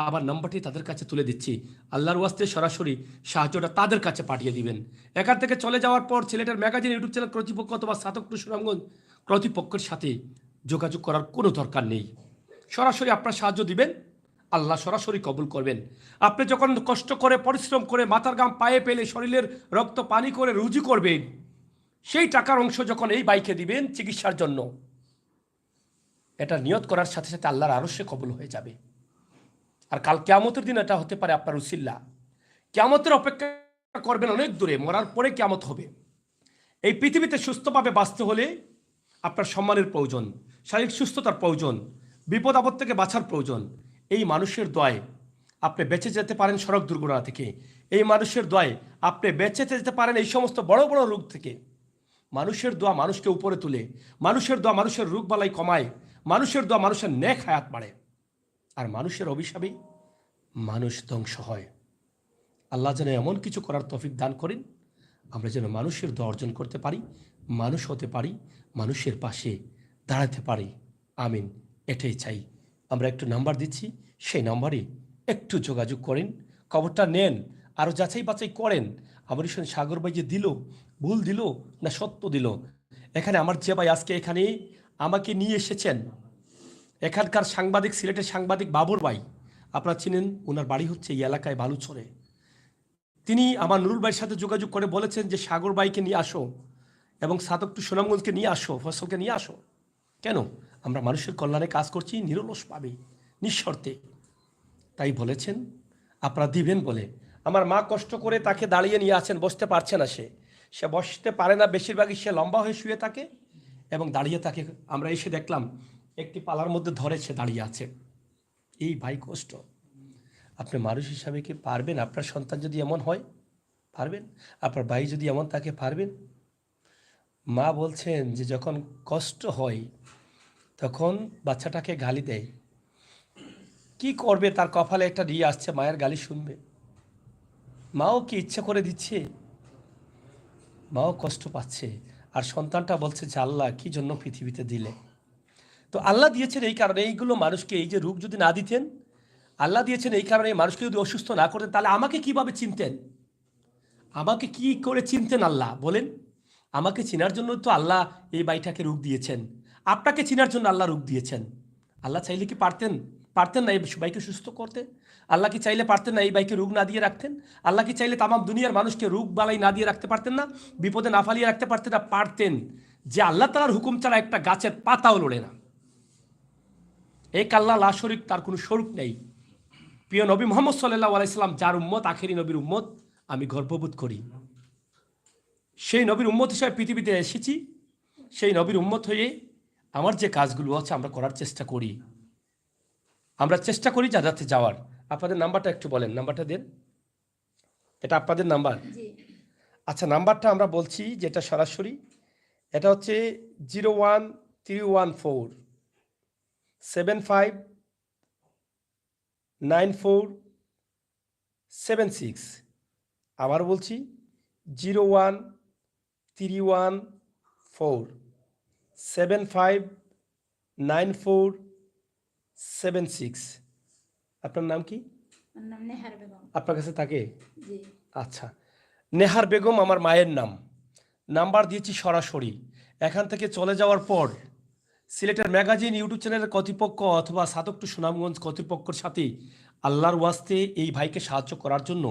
আবার নাম্বারটি তাদের কাছে তুলে দিচ্ছি। আল্লাহর ওয়াস্তে সরাসরি সাহায্যটা তাদের কাছে পাঠিয়ে দিবেন। এখান থেকে চলে যাওয়ার পর সিলেটের ম্যাগাজিন ইউটিউব চ্যানেল কর্তৃপক্ষ অথবা সাতক সুনামগঞ্জ কর্তৃপক্ষের সাথে যোগাযোগ করার কোনো দরকার নেই। সরাসরি আপনার সাহায্য দিবেন, আল্লাহ সরাসরি কবুল করবেন। আপনি যখন কষ্ট করে, পরিশ্রম করে, মাথার ঘাম পায়ে পেলে, শরীরের রক্ত পানি করে রুজি করবেন, সেই টাকার অংশ যখন এই বাইকে দিবেন চিকিৎসার জন্য, এটা নিয়ত করার সাথে সাথে আল্লাহর আরশে কবুল হয়ে যাবে। আর কাল কিয়ামতের দিন এটা হতে পারে আপনার উসিল্লা। কিয়ামতের অপেক্ষা করবেন অনেক দূরে, মরার পরে কিয়ামত হবে। এই পৃথিবীতে সুস্থভাবে বাঁচতে হলে আপনার সম্মানের প্রয়োজন, শারীরিক সুস্থতার প্রয়োজন, বিপদ আপদ থেকে বাঁচার প্রয়োজন। এই মানুষের দোয়ায় আপনি বেঁচে যেতে পারেন সড়ক দুর্ঘটনা থেকে। এই মানুষের দোয়ায় আপনি বেঁচে যেতে পারেন এই সমস্ত বড় বড় রোগ থেকে। মানুষের দোয়া মানুষকে উপরে তুলে, মানুষের দোয়া মানুষের রোগ বালাই কমায়, মানুষের দোয়া মানুষের নেক হায়াত বাড়ে। আর মানুষের অভিশাপেই মানুষ ধ্বংস হয়। আল্লাহ যেন এমন কিছু করার তৌফিক দান করেন, আমরা যেন মানুষের দোয়া অর্জন করতে পারি, মানুষ হতে পারি, মানুষের পাশে দাঁড়াতে পারি। আমিন। এটাই চাই। আমরা একটু নাম্বার দিচ্ছি, সেই নাম্বারে একটু যোগাযোগ করেন, খবরটা নেন, আরও যাচাই বাছাই করেন। আমার হোসেন সাগর ভাই যে দিল, ভুল দিল না সত্য দিল। এখানে আমার যে ভাই আজকে এখানে আমাকে নিয়ে এসেছেন, এখানকার সাংবাদিক, সিলেটের সাংবাদিক বাবর ভাই, আপনারা চিনেন, ওনার বাড়ি হচ্ছে এই এলাকায় বালুচরে। তিনি আমার নুরুল ভাইয়ের সাথে যোগাযোগ করে বলেছেন যে সাগর ভাইকে নিয়ে আসো এবং সাতক টু সুনামগঞ্জকে নিয়ে আসো, ফসলকে নিয়ে আসো। কেন? আমরা মানুষের কল্যাণে কাজ করছি নিরলসভাবে, নিঃশর্তে। তাই বলেছেন আপনারা দিবেন বলে। আমার মা কষ্ট করে তাকে দাঁড়িয়ে নিয়ে আসেন, বসতে পারছে না, সে বসতে পারে না, বেশিরভাগই সে লম্বা হয়ে শুয়ে থাকে এবং দাঁড়িয়ে থাকে। আমরা এসে দেখলাম একটি পালার মধ্যে ধরে সে দাঁড়িয়ে আছে। এই ভাই কষ্ট। আপনি মানুষ হিসাবে কি পারবেন? আপনার সন্তান যদি এমন হয় পারবেন? আপনার ভাই যদি এমন তাকে পারবেন? মা বলছেন যে যখন কষ্ট হয় তখন বাচ্চাটাকে গালি দেয়। কি করবে? তার কপালে একটা দিয়ে আসছে, মায়ের গালি শুনবে। মাও কি ইচ্ছা করে দিচ্ছে? মাও কষ্ট পাচ্ছে। আর সন্তানটা বলছে যে আল্লাহ কি জন্য পৃথিবীতে দিলে? তো আল্লাহ দিয়েছেন এই কারণে, এইগুলো মানুষকে, এই যে রোগ যদি না দিতেন, আল্লাহ দিয়েছেন এই কারণে, মানুষকে যদি অসুস্থ না করতেন তাহলে আমাকে কিভাবে চিনতেন? আমাকে কি করে চিনতেন আল্লাহ বলেন? আমাকে চেনার জন্য তো আল্লাহ এই বাইটাকে রোগ দিয়েছেন। আপনাকে চেনার জন্য আল্লাহ রোগ দিয়েছেন। আল্লাহ চাইলে কি পারতেন না এই বাইকে সুস্থ করতে? আল্লাহ কি চাইলে পারতেন না এই বাইকে রোগ না দিয়ে রাখতেন? আল্লাহ কি চাইলে তামাম দুনিয়ার মানুষকে রোগ বালাই না দিয়ে রাখতে পারতেন না? বিপদে না ফালিয়ে রাখতে পারতেন না? পারতেন। যে আল্লাহ তাআলার হুকুম ছাড়া একটা গাছের পাতাও লড়ে না। এক আল্লাহ লা শরীক, তার কোনো শরিক নেই। প্রিয় নবী মুহাম্মদ সাল্লাল্লাহু আলাইহি সাল্লাম, যার উম্মত, আখেরি নবীর উম্মত, আমি গর্ববোধ করি। সেই নবীর উম্মত হিসেবে পৃথিবীতে এসেছি। সেই নবীর উম্মত হয়ে আমার যে কাজগুলো আছে আমরা করার চেষ্টা করি। আমরা চেষ্টা করি জান্নাতে যাওয়ার। আপনাদের নাম্বারটা একটু বলেন, নাম্বারটা দেন। এটা আপনাদের নাম্বার? আচ্ছা, নাম্বারটা আমরা বলছি যেটা সরাসরি, এটা হচ্ছে 01314 7594 76। আবার বলছি 0131459476। আপনার নাম কি? আমার নাম নেহার বেগম। আপনার কাছে থাকে? জি। আচ্ছা, নেহার বেগম আমার মায়ের নাম। নাম্বার দিয়েছি সরাসরি। এখান থেকে চলে যাওয়ার পর সিলেটের ম্যাগাজিন ইউটিউব চ্যানেলের কর্তৃপক্ষ অথবা সাদক টু সুনামগঞ্জ কর্তৃপক্ষের সাথে আল্লাহর ওয়াস্তে এই ভাইকে সাহায্য করার জন্য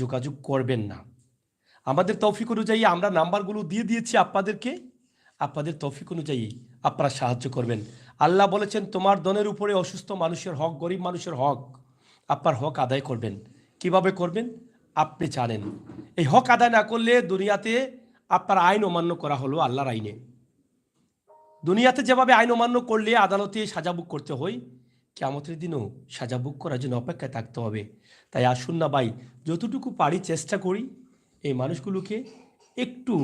যোগাযোগ করবেন না। আমাদের তৌফিক অনুযায়ী আমরা নাম্বারগুলো দিয়ে দিয়েছি আপনাদেরকে। আপনাদের তৌফিক অনুযায়ী আপনারা সাহায্য করবেন। আল্লাহ বলেছেন, তোমার ধনের উপরে অসুস্থ মানুষের হক, গরিব মানুষের হক, আপনার হক আদায় করবেন। কিভাবে করবেন আপনি জানেন। এই হক আদায় না করলে দুনিয়াতে আপনার আইন অমান্য করা হলো আল্লাহর আইনে। দুনিয়াতে যেভাবে আইন অমান্য করলে আদালতে সাজা ভোগ করতে হয়, কিয়ামতের দিনও সাজা ভোগ করার জন্য অপেক্ষায় থাকতে হবে। তাই আসুন না ভাই, যতটুকু পারি চেষ্টা করি এই মানুষগুলোকে একটু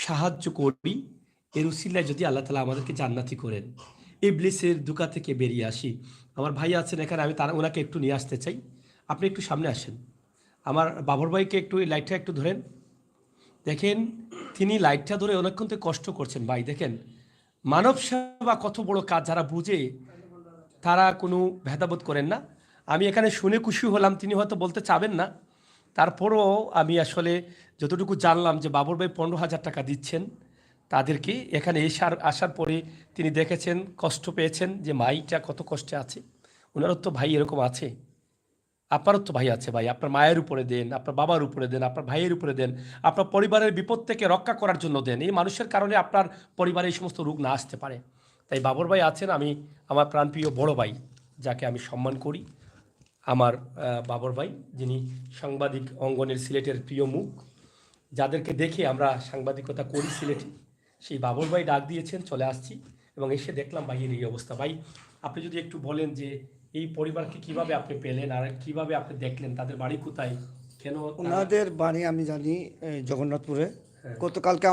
সাহায্য করি। এর উসিলায় যদি আল্লাহ তাআলা আমাদেরকে জান্নাতি করেন, ইবলিসের দুকা থেকে বেরিয়ে আসি। আমার ভাই আছেন এখানে, আমি ওনাকে একটু নিয়ে আসতে চাই। আপনি একটু সামনে আসেন। আমার বাবর ভাইকে একটু এই লাইটটা একটু ধরেন। দেখেন তিনি লাইটটা ধরে অনেকক্ষণ থেকে কষ্ট করছেন। ভাই দেখেন, মানব সেবা কত বড় কাজ। যারা বুঝে তারা কোনো ভেদাবোধ করেন না। আমি এখানে শুনে খুশি হলাম, তিনি হয়তো বলতে চাবেন না, তারপরও আমি আসলে যতটুকু জানলাম যে বাবর ভাই 15,000 টাকা দিচ্ছেন তাদেরকে। এখানে আসার পরে তিনি দেখেছেন, কষ্ট পেয়েছেন যে মাইটা কত কষ্টে আছে। ওনারও তো ভাই এরকম আছে, আপনারও তো ভাই আছে। ভাই আপনার মায়ের উপরে দেন, আপনার বাবার উপরে দেন, আপনার ভাইয়ের উপরে দেন, আপনার পরিবারের বিপদ থেকে রক্ষা করার জন্য দেন। এই মানুষের কারণে আপনার পরিবারে এই সমস্ত রোগ না আসতে পারে। তাই বাবর ভাই আছেন, আমি আমার প্রাণপ্রিয় বড় ভাই যাকে আমি সম্মান করি, আমার বাবর ভাই, যিনি সাংবাদিক অঙ্গনের সিলেটের প্রিয় মুখ, যাদেরকে দেখে আমরা সাংবাদিকতা করি সিলেটে, সেই বাবর ভাই ডাক দিয়েছেন, চলে আসছি এবং এসে দেখলাম ভাইয়ের এই অবস্থা। ভাই আপনি যদি একটু বলেন যে এই পরিবারকে কিভাবে আপনি পেলেন আর কিভাবে আপনি দেখলেন, তাদের বাড়ি কোথায়, কেন ওনাদের বাড়ি আমি জানি জগন্নাথপুরে। গতকালকে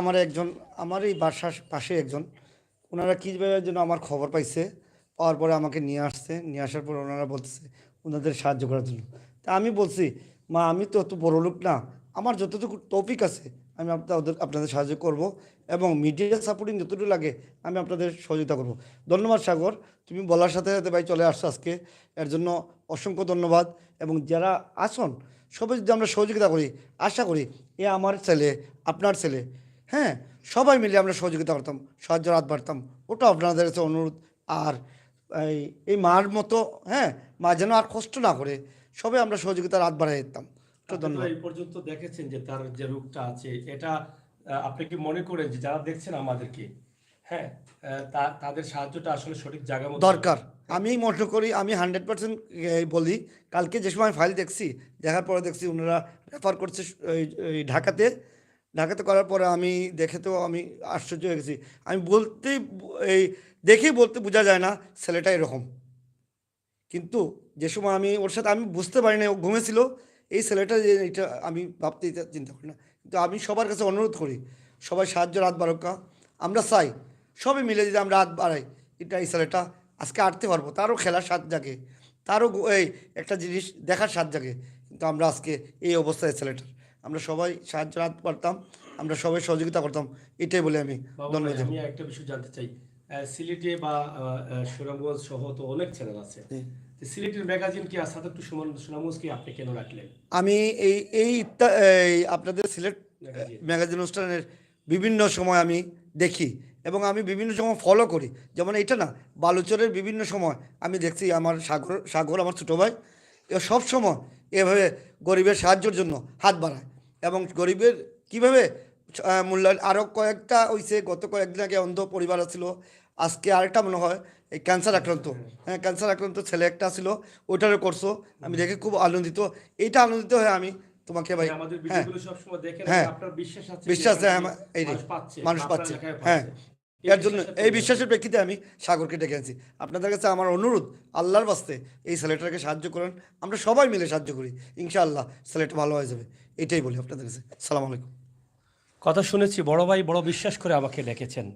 আমার এই বাসার পাশে একজন, ওনারা কীভাবে যেন আমার খবর পাইছে, পাওয়ার পরে আমাকে নিয়ে আসছে। নিয়ে আসার পর ওনারা বলতেছে ওনাদের সাহায্য করার জন্য। তা আমি বলছি, মা আমি তো অত বড় লোক না, আমার যতটুকু তৌফিক আছে আমি আপনাদের সাহায্য করব এবং মিডিয়া সাপোর্টিং যতটুকু লাগে আমি আপনাদের সহযোগিতা করব। ধন্যবাদ সাগর, তুমি বলার সাথে সাথে ভাই চলে আসছো আজকে, এর জন্য অসংখ্য ধন্যবাদ। এবং যারা আসুন সবাই যদি আমরা সহযোগিতা করি, আশা করি এ আমার ছেলে, আপনার ছেলে, হ্যাঁ, সবাই মিলে আমরা সহযোগিতা করতাম, সাহায্যের হাত বাড়তাম। ওটা আপনাদের কাছে অনুরোধ। আর এই মার মতো, হ্যাঁ, মা যেন আর কষ্ট না করে, সবাই আমরা সহযোগিতার হাত বাড়াই দিতাম। ধন্যবাদ। এই পর্যন্ত দেখেছেন যে তার যে রোগটা আছে, এটা আপনি কি মনে করেন যে যারা দেখছেন আমাদেরকে, হ্যাঁ, তাদের সাহায্যটা আসলে সঠিক জায়গা মতো দরকার? আমি মনে করি, আমি 100% বলি, কালকে যে সময় ফাইল দেখছি, দেখার পরে দেখছি ওনারা রেফার করছে ঢাকাতে। ঢাকাতে করার পরে আমি দেখে তো আমি আশ্চর্য হয়ে গেছি। আমি এই দেখেই বলতে বোঝা যায় না ছেলেটা এরকম। কিন্তু যে সময় আমি ওর সাথে আমি বুঝতে পারি না, ও ঘুমেছিল, এই ছেলেটা যে এটা আমি ভাবতে চিন্তা করি না। কিন্তু আমি সবার কাছে অনুরোধ করি, সবাই সাহায্যের হাত বাড়কা। আমরা চাই সবাই মিলে যদি আমরা হাত বাড়াই, এটা এই ছেলেটা আজকে আটতে পারবো, তারও খেলার স্বাদ জাগে, তারও এই একটা জিনিস দেখার স্বাদ জাগে। কিন্তু আমরা আজকে এই অবস্থায় ছেলেটার, আমরা সবাই সাহায্যের হাত পারতাম, আমরা সবাই সহযোগিতা করতাম, এটাই বলে আমি ধন্যবাদ। আমি একটা বিষয় জানতে চাই, সিলেটে বা সুনামগঞ্জ সহ তো অনেক চ্যানেল আছে, সিলেটের ম্যাগাজিন কি আসাদ একটু সুনামগঞ্জ কি আপনি কেন রাখলেন? আমি এই আপনাদের সিলেট ম্যাগাজিন অনুষ্ঠানের বিভিন্ন সময় আমি দেখি এবং আমি বিভিন্ন সময় ফলো করি। যেমন এটা না, বালুচরের বিভিন্ন সময় আমি দেখছি আমার সাগর আমার ছোটো ভাই, এ সব সময় এভাবে গরিবের সাহায্যের জন্য হাত বাড়ায় এবং গরিবের কীভাবে মূল্যায়ন। আরও কয়েকটা হইছে, গত কয়েকদিন আগে অন্ধ পরিবার ছিল, আজকে আরেকটা মনে হয় এই ক্যান্সার আক্রান্ত, হ্যাঁ, ক্যান্সার আক্রান্ত ছেলে একটা ছিল, ওইটারও করছো। আমি দেখে খুব আনন্দিত। এইটা আনন্দিত হয়ে আমি তোমাকে ভাই, হ্যাঁ হ্যাঁ বিশ্বাস এই মানুষ পাচ্ছে, হ্যাঁ, এর জন্য এই বিশ্বাসের প্রেক্ষিতে আমি সাগরকে ডেকে আনছি। আপনাদের কাছে আমার অনুরোধ, আল্লাহর বাস্তে এই ছেলেটাকে সাহায্য করেন, আমরা সবাই মিলে সাহায্য করি, ইনশাআল্লাহ ছেলেটা ভালো হয়ে যাবে, এটাই বলি আপনাদের কাছে। সালাম আলাইকুম। কথা শুনেছি, বড় ভাই বড় বিশ্বাস করে আমাকে ডেকেছেন।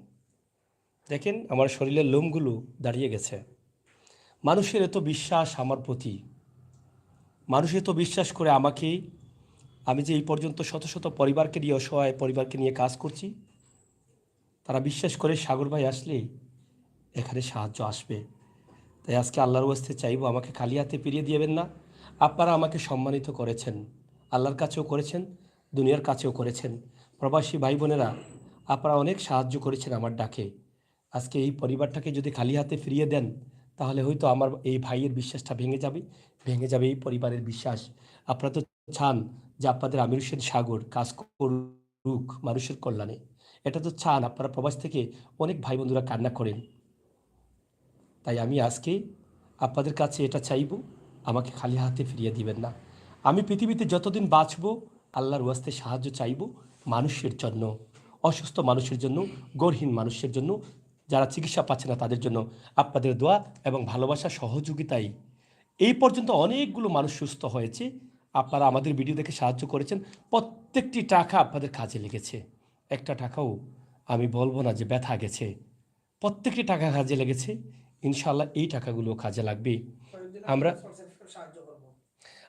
দেখেন আমার শরীরের লোমগুলো দাঁড়িয়ে গেছে। মানুষের এত বিশ্বাস আমার প্রতি, মানুষে তো বিশ্বাস করে আমাকে, আমি যে এই পর্যন্ত শত শত পরিবারকে নিয়ে, অসহায় পরিবারকে নিয়ে কাজ করছি, তারা বিশ্বাস করে সাগর ভাই আসলে এখানে সাহায্য আসবে। তাই আজকে আল্লাহর ওয়াস্তে চাইবো, আমাকে খালি হাতে ফিরিয়ে দিবেন না। আপনারা আমাকে সম্মানিত করেছেন, আল্লাহর কাছেও করেছেন, দুনিয়ার কাছেও করেছেন। প্রবাসী ভাই বোনেরা, আপনারা অনেক সাহায্য করেছেন আমার ডাকে। আজকে এই পরিবারটাকে যদি খালি হাতে ফিরিয়ে দেন, তাহলে হয়তো আমার এই ভাইয়ের বিশ্বাসটা ভেঙে যাবে এই পরিবারের বিশ্বাস। আপনারা তো চান যে আপনাদের আমির হোসেন সাগর কাজ করুক মানুষের কল্যাণে, এটা তো চান। আপনারা প্রবাস থেকে অনেক ভাই বন্ধুরা কান্না করেন। তাই আমি আজকে আপনাদের কাছে এটা চাইব, আমাকে খালি হাতে ফিরিয়ে দিবেন না। আমি পৃথিবীতে যতদিন বাঁচব আল্লাহর ওয়াস্তে সাহায্য চাইব মানুষের জন্য, অসুস্থ মানুষের জন্য, গরহীন মানুষের জন্য, যারা চিকিৎসা পাচ্ছে না তাদের জন্য। আপনাদের দোয়া এবং ভালোবাসা সহযোগিতাই এই পর্যন্ত অনেকগুলো মানুষ সুস্থ হয়েছে। আপনারা আমাদের ভিডিও দেখে সাহায্য করেছেন, প্রত্যেকটি টাকা আপনাদের কাজে লেগেছে। একটা টাকাও আমি বলবো না যে ব্যথা গেছে, প্রত্যেকটি টাকা কাজে লেগেছে। ইনশাআল্লাহ এই টাকাগুলো কাজে লাগবে। আমরা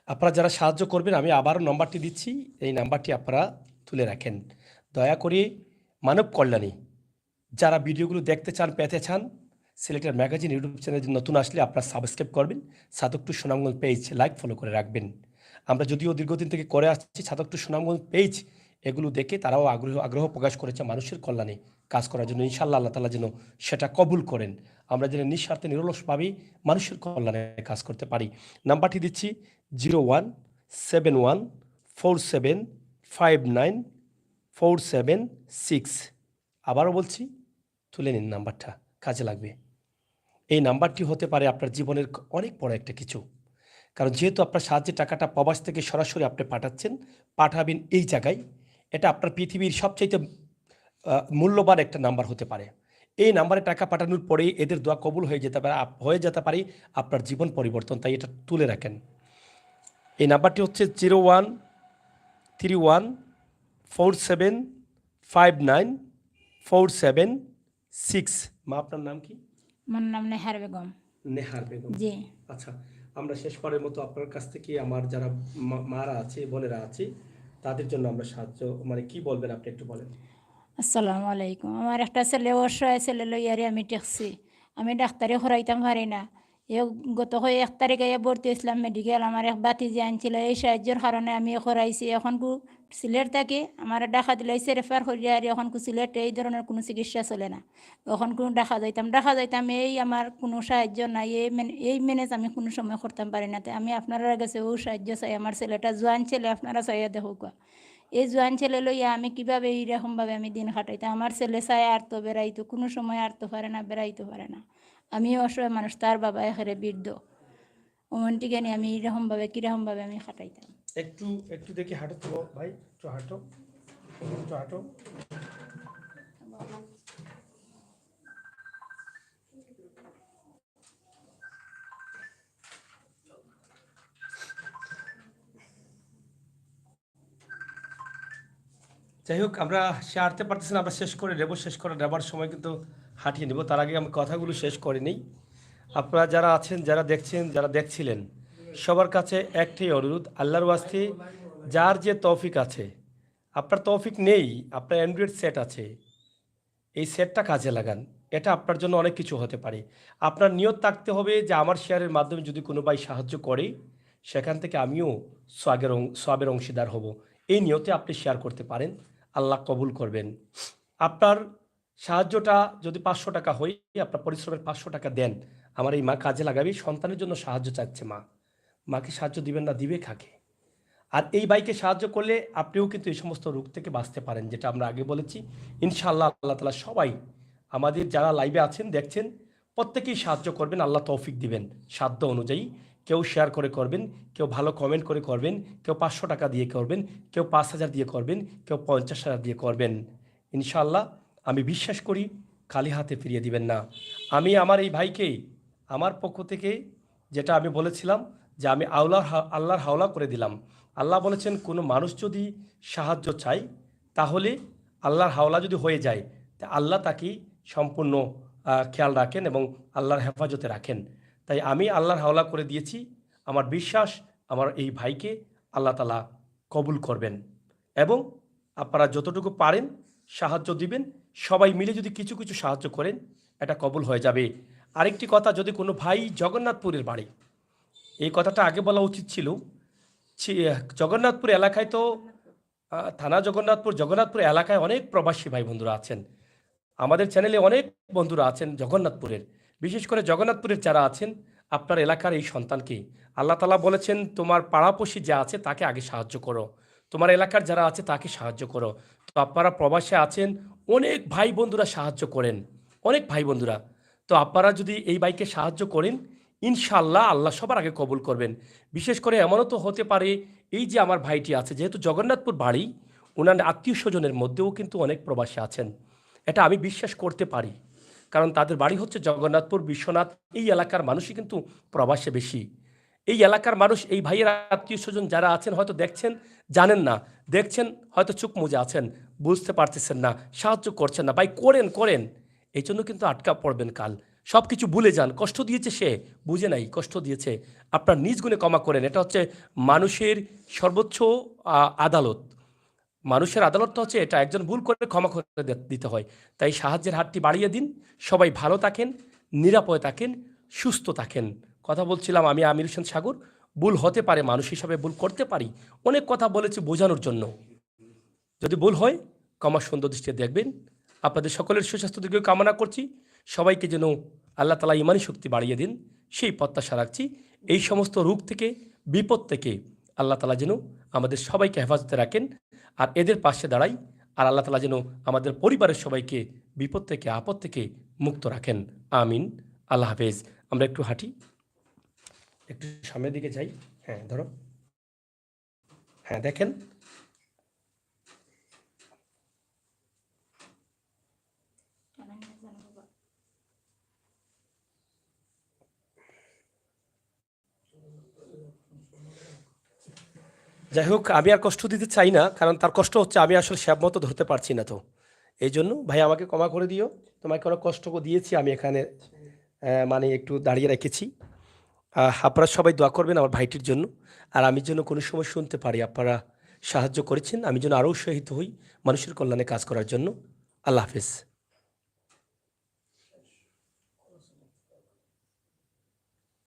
আপনারা যারা সাহায্য করবেন, আমি আবারও নম্বরটি দিচ্ছি, এই নাম্বারটি আপনারা তুলে রাখেন। দয়া করে মানব কল্যাণী যারা ভিডিওগুলো দেখতে চান, পেতে চান, সিলেটের ম্যাগাজিন ইউটিউব চ্যানেল নতুন আসলে আপনারা সাবস্ক্রাইব করবেন, Sadhak to Sunamganj page like follow করে রাখবেন। আমরা যদিও দীর্ঘদিন থেকে করে আসছি সাধক টু সুনামগঞ্জ পেজ, এগুলো দেখে তারাও আগ্রহ প্রকাশ করেছে মানুষের কল্যাণে কাজ করার জন্য। ইনশাআল্লাহ আল্লাহ তাআলা যেন সেটা কবুল করেন, আমরা যেন নিঃস্বার্থে নিরলসভাবেই মানুষের কল্যাণে কাজ করতে পারি। নাম্বারটি দিচ্ছি 017147594746। আবারও বলছি, তুলে নিন, নাম্বারটা কাজে লাগবে। এই নাম্বারটি হতে পারে আপনার জীবনের অনেক বড় একটা কিছু। কারণ যেহেতু আপনার সাহায্যের টাকাটা প্রবাস থেকে সরাসরি আপনি পাঠাবেন এই জায়গায়, এটা আপনার পৃথিবীর সবচাইতে মূল্যবান একটা নাম্বার হতে পারে। এই নাম্বারে টাকা পাঠানোর পরে এদের দোয়া কবুল হয়ে যেতে পারে আপনার জীবন পরিবর্তন। তাই এটা তুলে রাখেন। এই নাম্বারটি হচ্ছে 013147594746। মা, আপনার নাম কি? আমার নাম নেহার বেগম। নেহার বেগম, জি। আচ্ছা, আমরা শেষবারের মতো আপনার কাছ থেকে আমার যারা মারা আছে, বোনেরা আছে, তাদের জন্য আমরা সাহায্য, মানে কি বলবেন আপনি একটু বলেন। আসসালামু আলাইকুম। আমার একটা ছেলে অসহায়, ছেলে লইয়ারে আমি টেকছি। আমি ডাক্তারে খরাইতাম পারি না। গত 1 তারিখে ভর্তি হয়েছিলাম মেডিকেল। আমার এক বাতিজি আনছিল, এই সাহায্যের কারণে আমি খরাইছি। এখন সিলেট থাকি আমার দেখা দিলে রেফার করিয়া, আর এখন সিলেট এই ধরনের কোনো চিকিৎসা চলে না। এখন দেখা যাইতাম এই আমার কোনো সাহায্য নাই, এই ম্যানেজ আমি কোনো সময় করতাম পারি না। তাই আমি আপনারা কাছে ও সাহায্য চাই। আমার ছেলেটা জোয়ান ছেলে, আপনারা চাইয়া দেখুক। এই জোয়ান ছেলে লইয়া আমি কিভাবে এইরকমভাবে আমি দিন কাটাইতাম। আমার ছেলে চাই আর তো বেড়াইতো, কোনো সময় আর তো পারে না, বেড়াইতে পারে না। আমি অসহায় মানুষ, তার বাবা এখানে বৃদ্ধ। ওমনটিকে নিয়ে আমি কিরকমভাবে আমি কাটাইতাম। একটু দেখি, হাঁটো তো ভাই, একটু হাঁটো। যাই হোক, আমরা সে হাঁটতে পারতেছি না, আমরা শেষ করে নেবার সময় কিন্তু হাঁটিয়ে নেব। তার আগে আমি কথাগুলো শেষ করে নিই। আপনারা যারা আছেন, যারা দেখছেন, যারা দেখছিলেন, সবার কাছে একটাই অনুরোধ, আল্লাহর ওয়াস্তে যার যে তৌফিক আছে, আপনার তৌফিক নেই, আপনার অ্যান্ড্রয়েড সেট আছে, এই সেটটা কাজে লাগান। এটা আপনার জন্য অনেক কিছু হতে পারে। আপনার নিয়ত থাকতে হবে যে আমার শেয়ারের মাধ্যমে যদি কোনো ভাই সাহায্য করে, সেখান থেকে আমিও সওয়াবের অংশীদার হব। এই নিয়তে আপনি শেয়ার করতে পারেন, আল্লাহ কবুল করবেন। আপনার সাহায্যটা যদি 500 টাকা হয়, আপনার পরিশ্রমের 500 টাকা দেন, আমার এই মা কাজে লাগাবে। সন্তানের জন্য সাহায্য চাচ্ছে মা, মাকে সাহায্য দিবেন না, দিবে কাকে? আর এই বাইকে সাহায্য করলে আপনিও কিন্তু এই সমস্ত রোগ থেকে বাঁচতে পারেন, যেটা আমরা আগে বলেছি। ইনশাআল্লাহ আল্লাহ তাআলা সবাই আমাদের যারা লাইভে আছেন, দেখছেন, প্রত্যেকেই সাহায্য করবেন, আল্লাহ তৌফিক দিবেন সাধ্য অনুযায়ী। কেউ শেয়ার করে করবেন, কেউ ভালো কমেন্ট করে করবেন, কেউ 500 টাকা দিয়ে করবেন, কেউ 5000 দিয়ে করবেন, কেউ 50,000 দিয়ে করবেন। ইনশাআল্লাহ আমি বিশ্বাস করি খালি হাতে ফিরিয়ে দিবেন না। আমি আমার এই ভাইকে আমার পক্ষ থেকে যেটা আমি বলেছিলাম, যে আমি আল্লাহর হাওলা করে দিলাম। আল্লাহ বলেছেন, কোনো মানুষ যদি সাহায্য চায়, তাহলে আল্লাহর হাওলা যদি হয়ে যায়, তা আল্লাহ তাকে সম্পূর্ণ খেয়াল রাখেন এবং আল্লাহর হেফাজতে রাখেন। তাই আমি আল্লাহর হাওলা করে দিয়েছি। আমার বিশ্বাস আমার এই ভাইকে আল্লাহ তাআলা কবুল করবেন এবং আপনারা যতটুকু পারেন সাহায্য দিবেন। সবাই মিলে যদি কিছু কিছু সাহায্য করেন এটা কবুল হয়ে যাবে। আরেকটি কথা, যদি কোনো ভাই জগন্নাথপুরের বাড়ি, এই কথাটা আগে বলা উচিত ছিল। জগন্নাথপুর এলাকায় তো থানা জগন্নাথপুর এলাকায় অনেক প্রবাসী ভাই বন্ধুরা আছেন। আমাদের চ্যানেলে অনেক বন্ধুরা আছেন জগন্নাথপুরের। বিশেষ করে জগন্নাথপুরের যারা আছেন, আপনার এলাকার এই সন্তানকে আল্লাহ তাআলা বলেছেন তোমার পাড়াপড়শি যা আছে তাকে আগে সাহায্য করো, তোমার এলাকার যারা আছে তাকে সাহায্য করো। তো আপনারা প্রবাসে আছেন, অনেক ভাই বন্ধুরা সাহায্য করেন, অনেক ভাই বন্ধুরা। তো আপনারা যদি এই ভাইকে সাহায্য করেন, ইনশাআল্লাহ আল্লাহ সবার আগে কবুল করবেন। বিশেষ করে এমনও তো হতে পারে, এই যে আমার ভাইটি আছে, যেহেতু জগন্নাথপুর বাড়ি, ওনার আত্মীয় স্বজনের মধ্যেও কিন্তু অনেক প্রবাসী আছেন। এটা আমি বিশ্বাস করতে পারি, কারণ তাদের বাড়ি হচ্ছে জগন্নাথপুর, বিশ্বনাথ। এই এলাকার মানুষই কিন্তু প্রবাসে বেশি। এই এলাকার মানুষ, এই ভাইয়ের আত্মীয় স্বজন যারা আছেন, হয়তো দেখছেন, জানেন না, দেখছেন হয়তো চুপ মুজে আছেন, বুঝতে পারতেছেন না, সাহায্য করছেন না। ভাই করেন করেন, এই জন্য কিন্তু আটকা পড়বেন কাল। সব কিছু ভুলে যান। কষ্ট দিয়েছে সে, বুঝে নাই কষ্ট দিয়েছে, আপনার নিজ গুণে ক্ষমা করেন। এটা হচ্ছে মানুষের সর্বোচ্চ আদালত। মানুষের আদালতটা হচ্ছে এটা, একজন ভুল করে ক্ষমা করে দিতে হয়। তাই সাহায্যের হাতটি বাড়িয়ে দিন। সবাই ভালো থাকেন, নিরাপদে থাকেন, সুস্থ থাকেন। কথা বলছিলাম আমি আমির হোসেন সাগর। ভুল হতে পারে, মানুষ হিসাবে ভুল করতে পারি, অনেক কথা বলেছি বোঝানোর জন্য। যদি ভুল হয় ক্ষমা সুন্দর দৃষ্টিতে দেখবেন। আপনাদের সকলের সুস্বাস্থ্য দিকেও কামনা করছি। সবাইকে যেন আল্লাহ তাআলা ইমানি শক্তি বাড়িয়ে দিন, সেই প্রত্যাশা রাখছি। এই সমস্ত রোগ থেকে, বিপদ থেকে আল্লাহ তাআলা যেন আমাদের সবাইকে হেফাজতে রাখেন, আর এদের পাশে দাঁড়াই। আর আল্লাহ তাআলা যেন আমাদের পরিবারের সবাইকে বিপদ থেকে, আপদ থেকে মুক্ত রাখেন। আমিন। আল্লাহ হাফেজ। আমরা একটু হাঁটি, একটু সামনের দিকে যাই। হ্যাঁ ধরো, হ্যাঁ দেখেন, যাই হোক, আমি আর কষ্ট দিতে চাই না, কারণ তার কষ্ট হচ্ছে আমি আসলে সব মতো ধরতে পারছি না। তো এই জন্য ভাই আমাকে ক্ষমা করে দিও, তোমাকে অনেক কষ্ট দিয়েছি আমি এখানে, মানে একটু দাঁড়িয়ে রেখেছি। আপনারা সবাই দোয়া করবেন আমার ভাইটির জন্য, আর আমি যেন কোনো সময় শুনতে পারি আপনারা সাহায্য করেছেন, আমি যেন আরও উৎসাহিত হই মানুষের কল্যাণে কাজ করার জন্য। আল্লাহ হাফেজ।